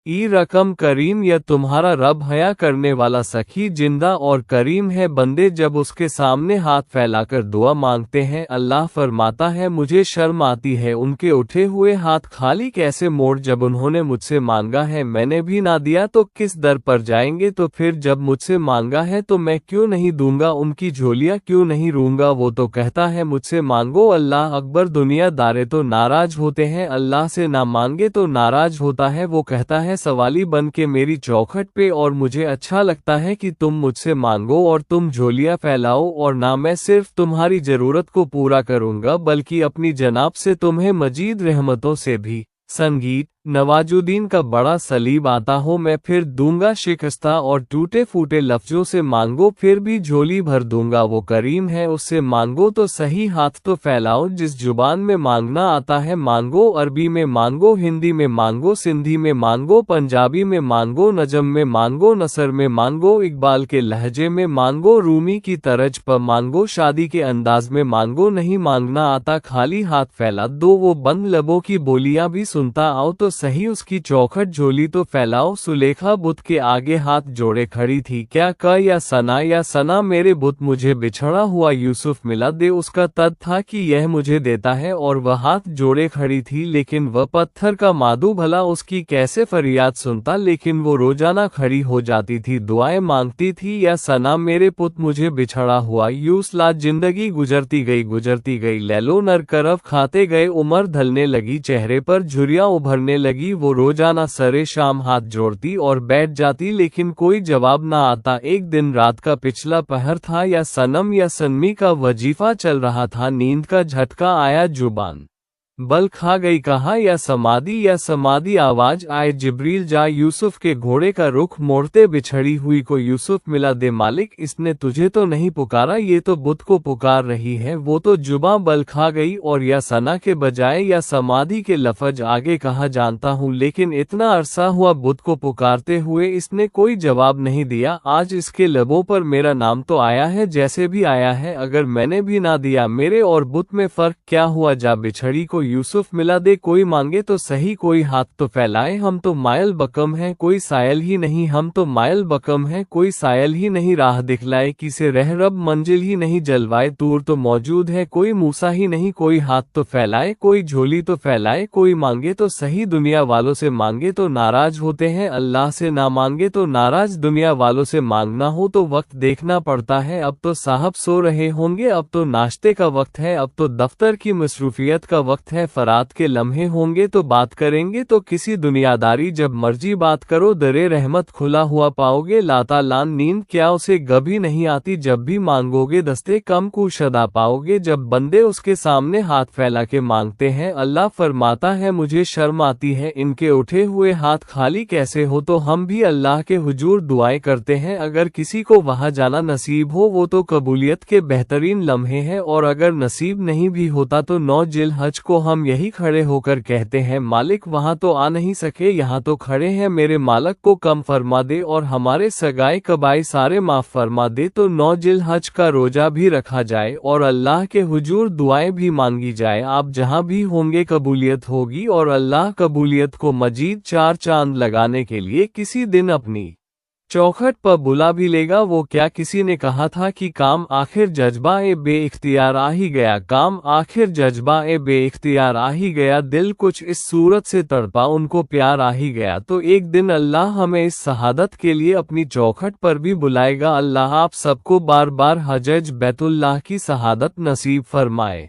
ई रकम करीम, या तुम्हारा रब हया करने वाला सखी जिंदा और करीम है। बंदे जब उसके सामने हाथ फैलाकर दुआ मांगते हैं, अल्लाह फरमाता है मुझे शर्म आती है उनके उठे हुए हाथ खाली कैसे मोड़। जब उन्होंने मुझसे मांगा है मैंने भी ना दिया तो किस दर पर जाएंगे, तो फिर जब मुझसे मांगा है तो मैं क्यों नहीं दूंगा, उनकी झोलियां क्यों नहीं रूंगा। वो तो कहता है मुझसे मांगो, अल्लाह अकबर। दुनिया दारे तो नाराज होते हैं, अल्लाह से ना मांगे तो नाराज होता है। वो कहता है सवाली बन के मेरी चौखट पे, और मुझे अच्छा लगता है कि तुम मुझसे मांगो और तुम झोलियां फैलाओ, और ना मैं सिर्फ तुम्हारी जरूरत को पूरा करूंगा बल्कि अपनी जनाब से तुम्हें मजीद रहमतों से भी। संगीत नवाजुद्दीन का बड़ा सलीब आता हो मैं फिर दूंगा शिकस्ता, और टूटे फूटे लफ्जों से मांगो फिर भी झोली भर दूंगा। वो करीम है उससे मांगो तो सही, हाथ तो फैलाओ। जिस जुबान में मांगना आता है मांगो, अरबी में मांगो, हिंदी में मांगो, सिंधी में मांगो, पंजाबी में मांगो, नजम में मांगो, नसर में मांगो, इकबाल के लहजे में मांगो, रूमी की तरज पर मांगो, शादी के अंदाज में मांगो। नहीं मांगना आता खाली हाथ फैला दो, वो बंद लबों की बोलियां भी सुनता आओ तो सही, उसकी चौखट झोली तो फैलाओ। सुलेखा बुत के आगे हाथ जोड़े खड़ी थी, क्या क या सना मेरे बुत मुझे बिछड़ा हुआ यूसुफ मिला दे। उसका तद था कि यह मुझे देता है, और वह हाथ जोड़े खड़ी थी, लेकिन वह पत्थर का मादू भला उसकी कैसे फरियाद सुनता। लेकिन वो रोजाना खड़ी हो जाती थी, दुआएं मांगती थी, या सना मेरे पुत मुझे बिछड़ा हुआ यूसला। जिंदगी गुजरती गई, लैलो नर करफ खाते गए, उम्र ढलने लगी, चेहरे पर झुर्रियां उभरने लगी। वो रोजाना सरे शाम हाथ जोड़ती और बैठ जाती, लेकिन कोई जवाब ना आता। एक दिन रात का पिछला पहर था, या सनम या सनमी का वजीफा चल रहा था, नींद का झटका आया, जुबान बल खा गई, कहा या समाधि। आवाज आए जिब्रील जा, यूसुफ के घोड़े का रुख मोड़ते बिछड़ी हुई को यूसुफ मिला दे। मालिक इसने तुझे तो नहीं पुकारा, ये तो बुत को पुकार रही है। वो तो जुबां बल खा गई और या सना के बजाय या समाधि के लफज आगे कहा। जानता हूँ लेकिन इतना अरसा हुआ बुत को पुकारते हुए इसने कोई जवाब नहीं दिया। आज इसके लबों पर मेरा नाम तो आया है, जैसे भी आया है। अगर मैंने भी ना दिया, मेरे और बुत में फर्क क्या हुआ। जा बिछड़ी को यूसुफ मिला दे, कोई मांगे तो सही, कोई हाथ तो फैलाए। हम तो मायल बकम हैं, कोई सायल ही नहीं, हम तो मायल बकम हैं, कोई सायल ही नहीं। राह दिखलाए किसे रह रब, मंजिल ही नहीं जलवाए। तूर तो मौजूद है, कोई मूसा ही नहीं, कोई हाथ तो फैलाए, कोई झोली तो फैलाए। कोई मांगे तो सही, दुनिया वालों से मांगे तो नाराज होते हैं, अल्लाह से ना मांगे तो नाराज। दुनिया वालों से मांगना हो तो वक्त देखना पड़ता है। अब तो साहब सो रहे होंगे, अब तो नाश्ते का वक्त है, अब तो दफ्तर की मसरूफियत का वक्त है। फरात के लम्हे होंगे तो बात करेंगे तो किसी दुनियादारी। जब मर्जी बात करो, दरे रहमत खुला हुआ पाओगे। लाता लान नींद क्या उसे कभी नहीं आती, जब भी मांगोगे दस्ते कम कुशदा पाओगे। जब बंदे उसके सामने हाथ फैला के मांगते हैं, अल्लाह फरमाता है मुझे शर्म आती है इनके उठे हुए हाथ खाली कैसे हो। तो हम भी अल्लाह के हुजूर दुआएं करते हैं। अगर किसी को वहां जाना नसीब हो, वो तो कबूलियत के बेहतरीन लम्हे हैं, और अगर नसीब नहीं भी होता तो 9 जिल हज को हम यही खड़े होकर कहते हैं, मालिक वहां तो आ नहीं सके, यहाँ तो खड़े हैं, मेरे मालक को कम फरमा दे और हमारे सगाई कबाई सारे माफ फरमा दे। तो 9 जिल हज का रोजा भी रखा जाए और अल्लाह के हुजूर दुआएं भी मांगी जाए। आप जहां भी होंगे कबूलियत होगी, और अल्लाह कबूलियत को मजीद 4 चांद लगाने के लिए किसी दिन अपनी चौखट पर बुला भी लेगा। वो क्या किसी ने कहा था कि काम आखिर जज्बा ए बे इख्तियार आ ही गया, काम आखिर जज्बा ए बे इख्तियार आ ही गया। दिल कुछ इस सूरत से तड़पा, उनको प्यार आ ही गया। तो एक दिन अल्लाह हमें इस शहादत के लिए अपनी चौखट पर भी बुलाएगा। अल्लाह आप सबको बार बार हजज बैतुल्लाह की शहादत नसीब फरमाए।